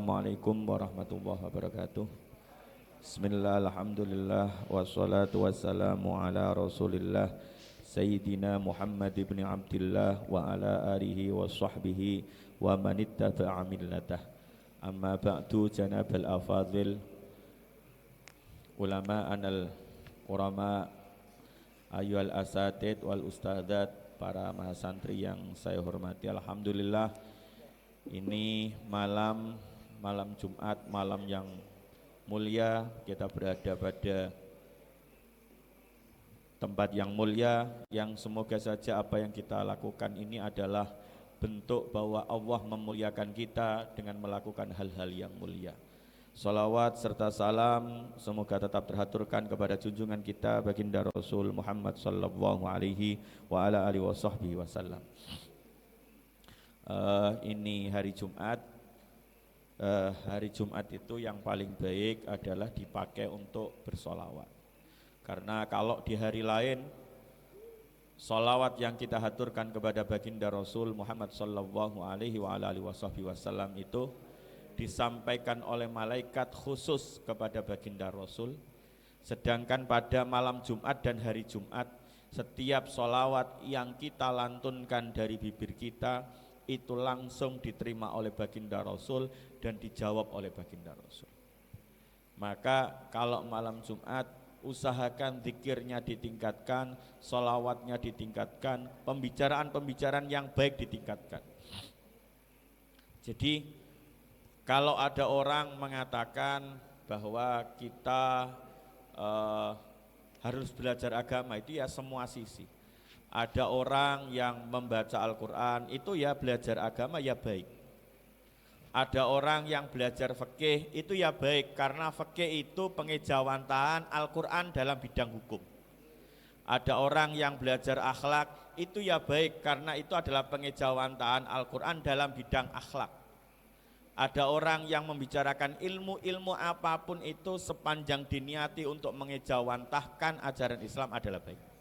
Assalamualaikum warahmatullahi wabarakatuh. Bismillah, alhamdulillah, wassalatu wassalamu ala rasulillah Sayyidina Muhammad ibn Abdillah wa ala alihi wa sahbihi wa manittaba'a millatah. Amma ba'du, janabal afadhil ulama anal urama ayyuhal asatid wal ustadzat, para mahasantri yang saya hormati. Alhamdulillah, ini malam Jumat, malam yang mulia. Kita berada pada tempat yang mulia, yang semoga saja apa yang kita lakukan ini adalah bentuk bahwa Allah memuliakan kita dengan melakukan hal-hal yang mulia. Salawat serta salam semoga tetap terhaturkan kepada junjungan kita baginda Rasul Muhammad sallallahu alaihi wa ala alihi wasallam. Ini hari Jumat. Hari Jumat itu yang paling baik adalah dipakai untuk bersolawat. Karena kalau di hari lain, solawat yang kita haturkan kepada baginda Rasul Muhammad sallallahu alaihi wa ala alihi wasallam itu disampaikan oleh malaikat khusus kepada baginda Rasul. Sedangkan pada malam Jumat dan hari Jumat, setiap solawat yang kita lantunkan dari bibir kita itu langsung diterima oleh baginda Rasul dan dijawab oleh baginda Rasul. Maka kalau malam Jumat, usahakan zikirnya ditingkatkan, solawatnya ditingkatkan, pembicaraan-pembicaraan yang baik ditingkatkan. Jadi kalau ada orang mengatakan bahwa kita harus belajar agama, itu ya semua sisi. Ada orang yang membaca Al-Quran, itu ya belajar agama ya baik. Ada orang yang belajar fikih, itu ya baik, karena fikih itu pengejawantahan Al-Quran dalam bidang hukum. Ada orang yang belajar akhlak, itu ya baik, karena itu adalah pengejawantahan Al-Quran dalam bidang akhlak. Ada orang yang membicarakan ilmu apapun itu sepanjang diniati untuk mengejawantahkan ajaran Islam adalah baik.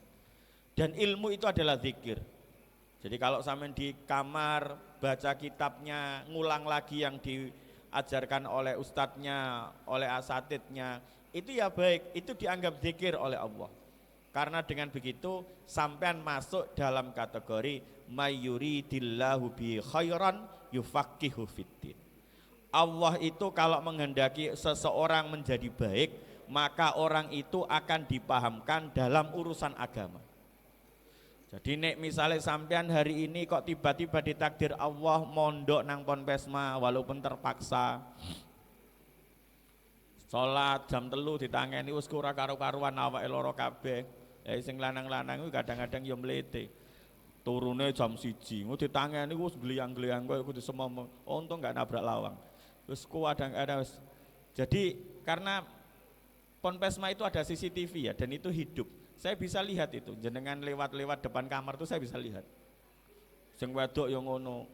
Dan ilmu itu adalah zikir. Jadi kalau sampai di kamar baca kitabnya, ngulang lagi yang diajarkan oleh ustadznya, oleh asatidnya, itu ya baik, itu dianggap zikir oleh Allah. Karena dengan begitu sampean masuk dalam kategori mayyuridillahu bi khairan yufaqihu fiddin. Allah itu kalau menghendaki seseorang menjadi baik, maka orang itu akan dipahamkan dalam urusan agama. Jadi nek misalnya sampean hari ini kok tiba-tiba ditakdir Allah mondok nang Ponpesma walaupun terpaksa, sholat jam 3 ditangeni wis ora karo-karuan awake lara kabeh. Sing lanang-lanang kuwi kadang-kadang ya mlete. Turune jam 1, ditangeni wis gliyang-gliyang koyo kudu semomo. Untung enggak nabrak lawang. Wis kadang-kadang wis. Jadi karena Ponpesma itu ada CCTV ya, dan itu hidup. Saya bisa lihat itu, jenengan lewat-lewat depan kamar tuh saya bisa lihat. Sing wedok yang ngono.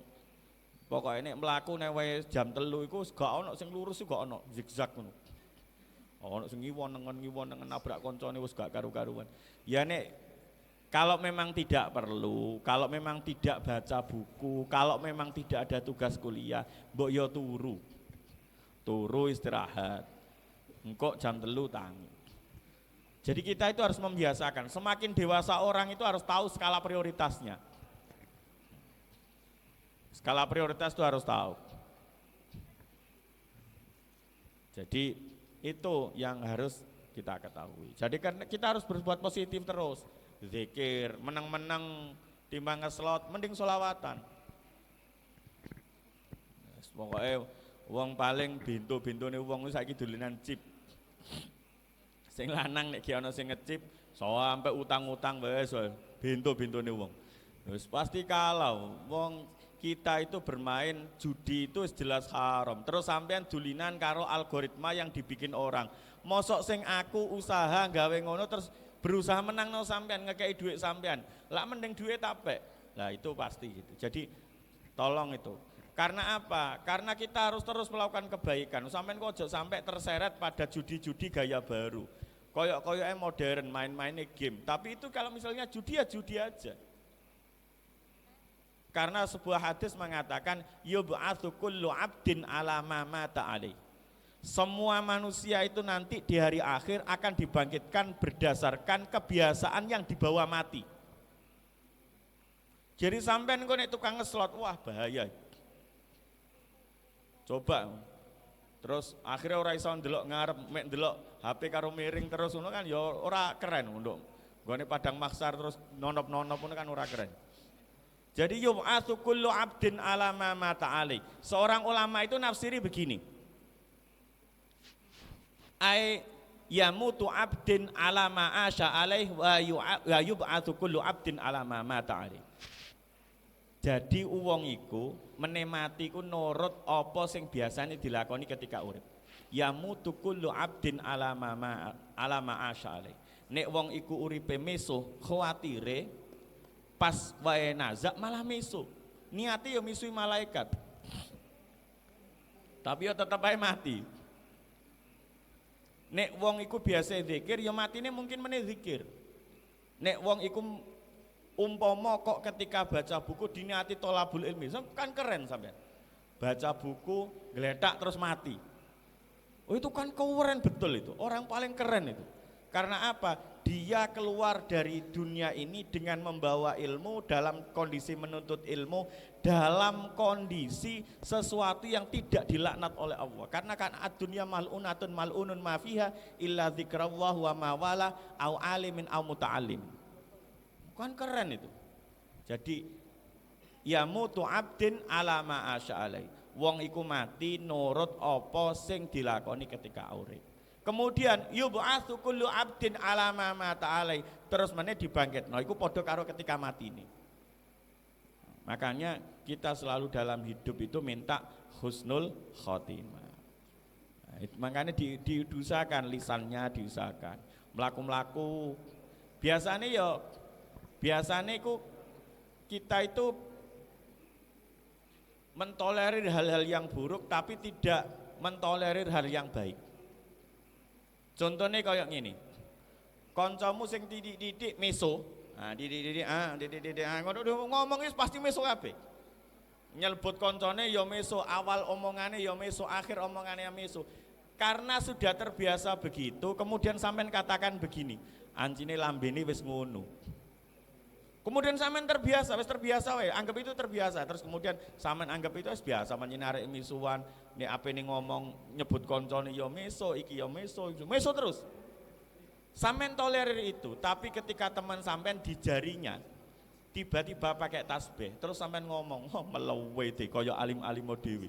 Pokoknya nek mlaku nek wae jam 3 iku gak ono sing lurus gak ono, zigzag ngono. Ono sing ngiwon-ngiwon nabrak koncone wis gak karu-karuan. Ya nek kalau memang tidak perlu, kalau memang tidak baca buku, kalau memang tidak ada tugas kuliah, mbok yo turu. Turu istirahat. Engkok jam 3 tangi. Jadi kita itu harus membiasakan, semakin dewasa orang itu harus tahu skala prioritasnya. Skala prioritas itu harus tahu. Jadi itu yang harus kita ketahui. Jadi kan kita harus berbuat positif terus. Zikir, menang-menang timbang ngeslot, mending sholawatan. Pokoknya wong paling bintu-bintune wong saiki dolanan chip. Sing lanang nek ki ana sing ngecip sampai utang-utang wis bintu-bintune wong. Wis pasti kalah. Wong kita itu bermain judi itu jelas haram. Terus sampean dulinan karo algoritma yang dibikin orang. Mosok sing aku usaha gawe ngono terus berusaha menang no sampean ngekei duit sampean. Lah mending duit tapek. Lah itu pasti gitu. Jadi tolong itu. Karena apa? Karena kita harus terus melakukan kebaikan. Sampean kok ojo sampai terseret pada judi-judi gaya baru. Koyok-koyoknya modern, main-mainnya game. Tapi itu kalau misalnya judi ya judi aja. Karena sebuah hadis mengatakan yub'atsu kullu 'abdin 'ala ma mata 'alaihi. Semua manusia itu nanti di hari akhir akan dibangkitkan berdasarkan kebiasaan yang dibawa mati. Jadi sampean kok nek tukang ngeslot, wah bahaya. Coba. Terus akhirnya ora iso ndelok ngarep, mek ndelok HP karo miring terus ngono kan ya ora keren untuk gone padang maksar terus nonop-nonop ngono kan ora keren. Jadi yub'atsu kullu 'abdin 'ala ma mata 'alaihi. Seorang ulama itu nafsiri begini. Ai yamutu 'abdin 'ala ma asha 'alaihi wa yub'atsu kullu 'abdin 'ala ma mata 'alaihi. Jadi uwong iku menemati ku nurut apa sing biasanya dilakoni ketika urip. Yamutu kullu 'abdin 'ala ma asha 'alaihi. Nek wong iku uripe mesuh khawatire pas wae nazak malah mesuh. Niate ya misui malaikat. Tapi ya tetep ae mati. Nek wong iku biasa zikir ya matine mungkin meneh zikir. Nek wong iku umpama kok ketika baca buku diniati tolabul ilmi kan keren sampean. Baca buku geletak terus mati. Oh itu kan keren betul itu. Orang paling keren itu. Karena apa? Dia keluar dari dunia ini dengan membawa ilmu dalam kondisi menuntut ilmu, dalam kondisi sesuatu yang tidak dilaknat oleh Allah. Karena kan ad-dunya mal'unatun mal'unun ma fiha illa dzikrullah wa ma wala au alimin au muta'allim. Kan keren itu. Jadi yamutu 'abdin 'ala ma asya alai. Wong iku mati nurut apa sing dilakoni ketika urip. Kemudian yub'atsu kullu 'abdin 'ala ma mata alai. Terus meneh dibangkitno iku padha karo ketika mati ini. Makanya kita selalu dalam hidup itu minta husnul khotimah. Makanya diusahakan lisannya diusahakan. Melaku-melaku biasanya kita itu mentolerir hal-hal yang buruk tapi tidak mentolerir hal yang baik. Contohnya kayak gini, koncomu sing didik meso, didik ngomong pasti meso kabeh. Nyelbut koncone ya meso, awal omongane ya meso, akhir omongane ya meso. Karena sudah terbiasa begitu, kemudian sampean katakan begini, anjine lambene wis ngono. Kemudian sampean terbiasa wae, anggap itu terbiasa. Terus kemudian sampean anggap itu wis biasa, menyen arek misuan, nek apene ngomong nyebut koncone ya meso, iki ya meso terus. Sampean tolerir itu, tapi ketika teman sampean di jarinya tiba-tiba pakai tasbih, terus sampean ngomong, "Oh, melewe deh kaya alim-alim dhewe."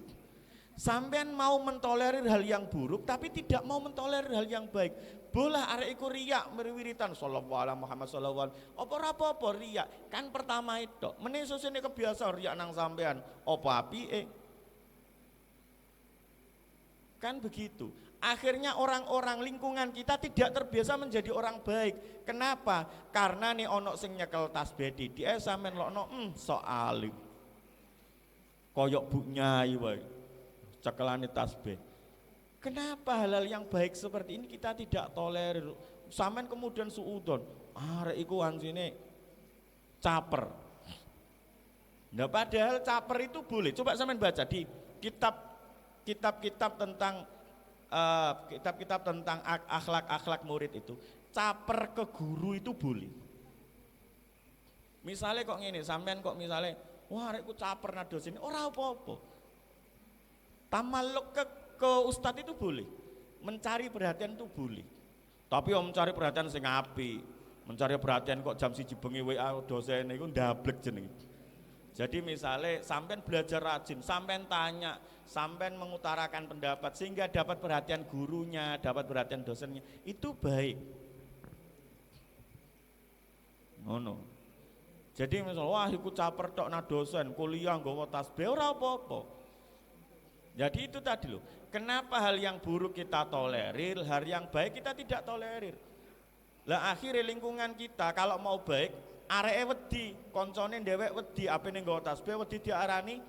Sampean mau mentolerir hal yang buruk tapi tidak mau mentolerir hal yang baik. Bolah arek iku riak meriwiritan sallallahu alaihi Muhammad sallallahu apa riak. Kan pertama itu meneh sesune kebiasaan riak nang sampean. Apa apike? Kan begitu. Akhirnya orang-orang lingkungan kita tidak terbiasa menjadi orang baik. Kenapa? Karena nih ono sing nyekel tasbih didik sampean lokno sok alim. Koyok Bu Nyai wae. Cekelane tasbih. Kenapa hal-hal yang baik seperti ini kita tidak tolerir? Sampean kemudian suudon, arek iku anjine caper. Nah padahal caper itu boleh. Coba sampean baca di kitab-kitab tentang akhlak murid itu. Caper ke guru itu boleh. Misalnya kok ngene, sampean kok misalnya, wah arekku caper na dosen, ora apa-apa. Tamaluk ke ustadz itu boleh, mencari perhatian itu boleh. Tapi mencari perhatian sing apik, mencari perhatian kok jam 1 bengi WA dosen itu ndablek jenenge. Jadi misalnya sampean belajar rajin, sampean tanya, sampean mengutarakan pendapat sehingga dapat perhatian gurunya, dapat perhatian dosennya, itu baik. Ngono. Jadi misalnya wah iku caper tok na dosen, kuliah nggawa tasbih ora apa-apa. Jadi itu tadi loh, kenapa hal yang buruk kita tolerir, hal yang baik kita tidak tolerir. Lah akhirnya lingkungan kita kalau mau baik, areke wedi, koncone dhewek wedi, apene nggawa tasbih wedi diarani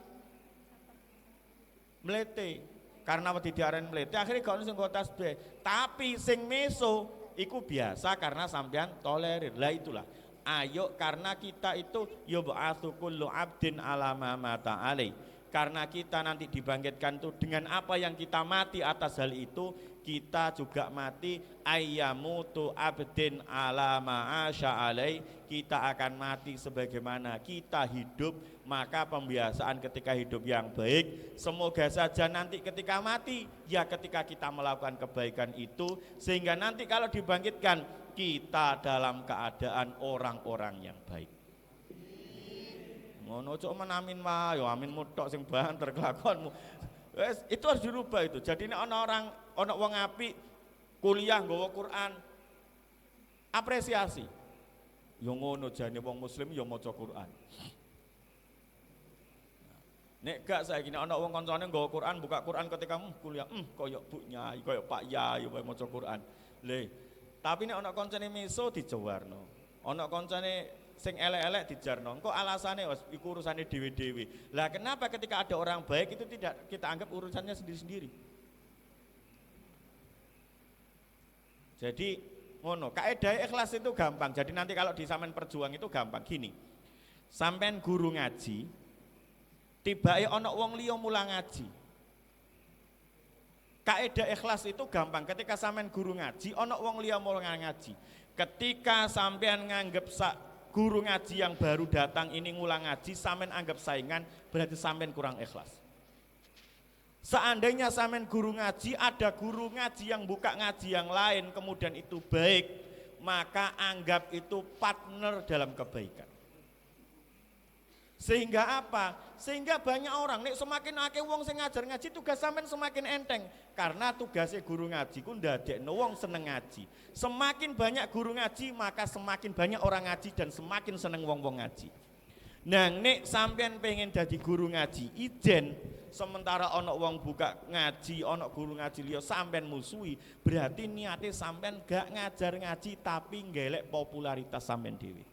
mlete. Karena wedi diarani mlete, akhirnya gak ono sing nggawa tasbih. Tapi sing meso iku biasa karena sampean tolerir. Lah itulah Ayo, karena kita itu yub'atsu kullu 'abdin 'ala ma mata alai. Karena kita nanti dibangkitkan itu dengan apa yang kita mati atas hal itu, kita juga mati ayyamutu 'abdin 'ala ma asya alai. Kita akan mati sebagaimana kita hidup, maka pembiasaan ketika hidup yang baik. Semoga saja nanti ketika mati, ya ketika kita melakukan kebaikan itu, sehingga nanti kalau dibangkitkan, kita dalam keadaan orang-orang yang baik. Ngono cok menamin mah, yo amin mutok sing banter kelakuanmu. Itu harus dirubah itu. Jadi nek ana wong apik kuliah nggawa Quran, apresiasi. Yo ngono jane wong muslim yo maca Quran. Nek gak saiki nek ana wong kancane nggawa Quran, buka Quran ketika kuliah, koyo Bu Nyai, koyo Pak Yai wae maca Quran. Tapi nek ana kancane meso dijewarno. Ana kancane sing elek-elek dijarno. Engko alasane iku urusane dhewe-dhewe. Lah kenapa ketika ada orang baik itu tidak kita anggap urusannya sendiri-sendiri? Jadi ngono, kaidah ikhlas itu gampang. Jadi nanti kalau di sampean perjuang itu gampang gini. Sampean guru ngaji, tibake ana wong liya mulang ngaji. Kaidah ikhlas itu gampang. Ketika sampean guru ngaji, ana wong liya mulang ngaji. Ketika sampean nganggep guru ngaji yang baru datang ini ngulang ngaji, sampean anggap saingan, berarti sampean kurang ikhlas. Seandainya sampean guru ngaji, ada guru ngaji yang buka ngaji yang lain, kemudian itu baik, maka anggap itu partner dalam kebaikan. Sehingga apa? Sehingga banyak orang, nek semakin akeh wong sing ngajar ngaji, tugas sampean semakin enteng. Karena tugasnya guru ngaji ku ndadekno wong seneng ngaji. Semakin banyak guru ngaji, maka semakin banyak orang ngaji dan semakin seneng wong-wong ngaji. Nah, nek sampean pengen jadi guru ngaji, ijen sementara ana wong buka ngaji, ana guru ngaji liya sampean musuhi, berarti niate sampean gak ngajar ngaji tapi ngelek popularitas sampean dhewe.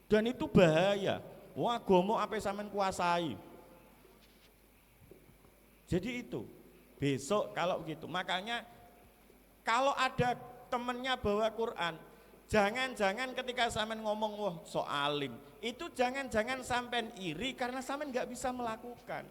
Dan itu bahaya. Wah, agama apa sampean kuasai. Jadi itu. Besok kalau begitu. Makanya kalau ada temennya bawa Quran, jangan-jangan ketika sampean ngomong wah so alim, itu jangan-jangan sampean iri karena sampean nggak bisa melakukan.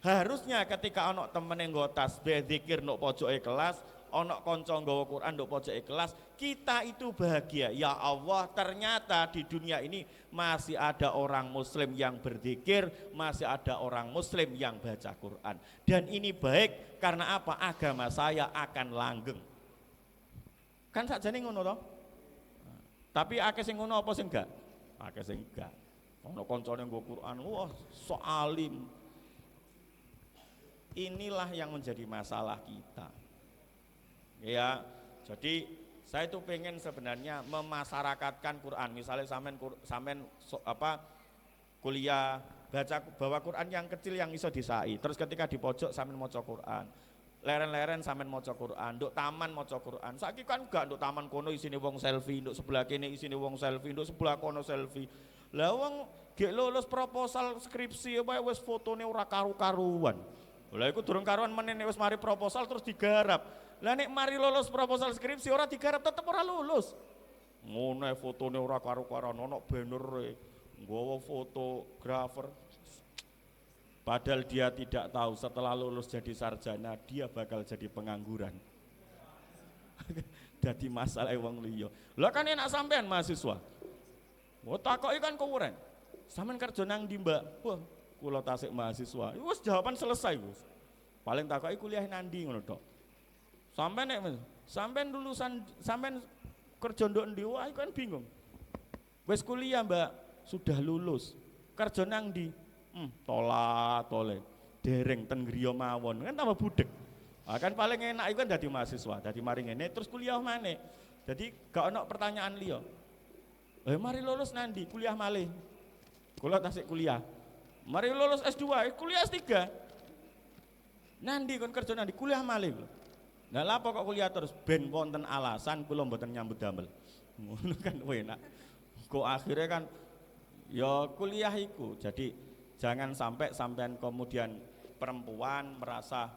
Harusnya ketika ana temen yang nggo tasbih zikir nduk pojoke kelas, ana kanca nggawa Quran nduk pojoke kelas, kita itu bahagia. Ya Allah, ternyata di dunia ini masih ada orang muslim yang berzikir, masih ada orang muslim yang baca Quran. Dan ini baik karena apa? Agama saya akan langgeng. Kan sakjane ngono toh? Tapi akeh sing ngono apa sing enggak? Akeh sing enggak. Ana kancane nggo Quran, wah sok alim. Inilah yang menjadi masalah kita. Ya, jadi saya itu pengen sebenarnya memasyarakatkan Quran. Misalnya sampean kuliah bawa Quran yang kecil yang iso disai. Terus ketika di pojok sampean maca Quran. Leren-leren sampean maca Quran, nduk taman maca Quran. Saiki kan gak nduk taman kono isine wong selfie, nduk sebelah kene isine wong selfie, nduk sebelah kono selfie. Lah wong gek lulus proposal skripsi apa wis fotone ora karu-karuan. Lah iku durung karuan menene wis mari proposal terus digarap. Lah nek mari lulus proposal skripsi ora digarap tetep ora lulus. Ngono fotone ora karu-karuan, ono banner nggawa fotografer. Padahal dia tidak tahu setelah lulus jadi sarjana dia bakal jadi pengangguran. Jadi masalah wong liya. Lah kan enak sampean mahasiswa. Wah takoki kan kewuren. Sampean kerja nang ndi, Mbak? Wah, kula tasik mahasiswa. Wis jawaban selesai, Gus. Paling takoki kuliah nang ndi ngono tok. Sampean lulusan sampean kerja ndok ndi? Wah, kan bingung. Wis kuliah, Mbak, sudah lulus. Kerja nang ndi? Tole dereng ten griya mawon kan tambah budek. Kan paling enak iku kan dadi mahasiswa, dadi mari ngene terus kuliah maneh. Jadi gak ono pertanyaan liya. Mari lulus nanti kuliah malih. Kula tasik kuliah. Mari lulus S2, kuliah S3. Nanti kon kerja nanti kuliah malih. Lah lapo kok kuliah terus ben wonten alasan kula mboten nyambut damel. Ngono kan enak. Kok akhirnya kan ya kuliah iku. Jadi jangan sampai sampean kemudian perempuan merasa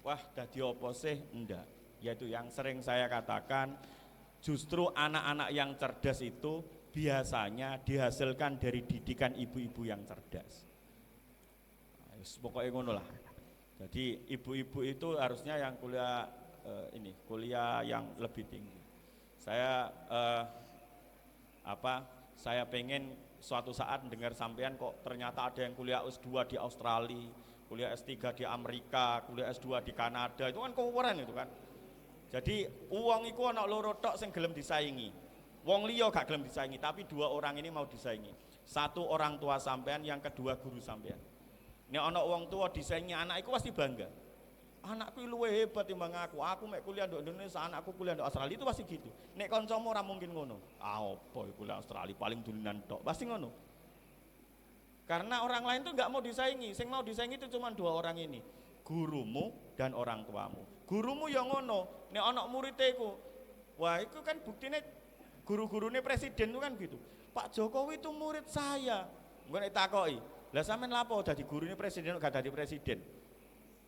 wah dadi apa sih, enggak. Yaitu yang sering saya katakan, Justru anak-anak yang cerdas itu biasanya dihasilkan dari didikan ibu-ibu yang cerdas. Pokoknya ngono lah. Jadi ibu-ibu itu harusnya yang kuliah kuliah yang lebih tinggi. Saya saya pengen suatu saat dengar sampean kok ternyata ada yang kuliah S2 di Australia, kuliah S3 di Amerika, kuliah S2 di Kanada, itu kan keren itu kan. Jadi uang itu ana loro tok sing gelem disaingi. Wong liya gak gelem disaingi, tapi dua orang ini mau disaingi. Satu orang tua sampean, yang kedua guru sampean. Nek ana wong tua disaingi anak iku pasti bangga. Anakku luwih hebat timbang aku mek kuliah di Indonesia, anakku kuliah di Australia, itu pasti gitu. Nek kancamu ora mungkin ngono. Apa kuliah Australia paling dolinan tok, pasti ngono. Karena orang lain tuh nggak mau disaingi, sing mau disaingi itu cuma dua orang ini, gurumu dan orang tuamu. Gurumu yang ngono, nek anak muridnya iku, wah itu kan buktinya guru-gurunya presiden itu kan gitu. Pak Jokowi itu murid saya, gue nek takoki, lah sampean lapo dadi gurune presiden gak dadi presiden?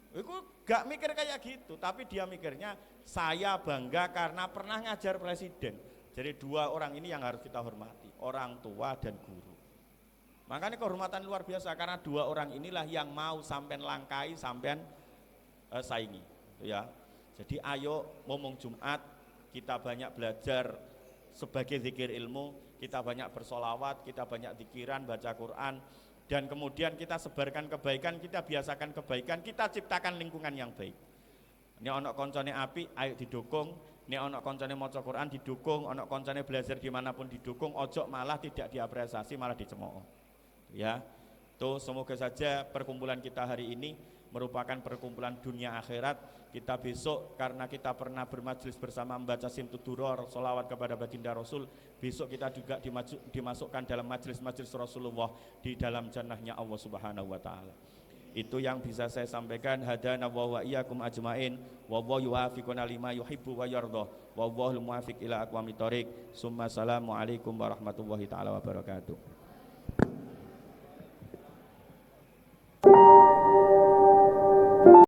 Iku gak mikir kayak gitu, tapi dia mikirnya saya bangga karena pernah ngajar presiden. Jadi dua orang ini yang harus kita hormati, orang tua dan guru. Makanya kehormatan luar biasa karena dua orang inilah yang mau sampean langkai, sampean saingi, ya. Jadi ayo ngomong Jumat kita banyak belajar sebagai zikir ilmu, kita banyak bersolawat, kita banyak zikiran, baca Quran, dan kemudian kita sebarkan kebaikan, kita biasakan kebaikan, kita ciptakan lingkungan yang baik. Ini ono koncone api, ayo didukung. Ini ono koncone maca Quran didukung, ono koncone belajar dimanapun didukung, ojo malah tidak diapresiasi, malah dicemooh. Ya, tuh semoga saja perkumpulan kita hari ini merupakan perkumpulan dunia akhirat. Kita besok karena kita pernah bermajlis bersama membaca Simtud Duror, sholawat kepada baginda Rasul, besok kita juga dimasukkan dalam majlis-majlis Rasulullah di dalam jannahnya Allah Subhanahu wa taala. Itu yang bisa saya sampaikan. Hadana wa iyyakum ajmain, wallahu yuwaffiquna lima yuhibbu wa yardha, wallahul muwaffiq ila aqwamit thoriq. Summa assalamu alaikum warahmatullahi taala wabarakatuh.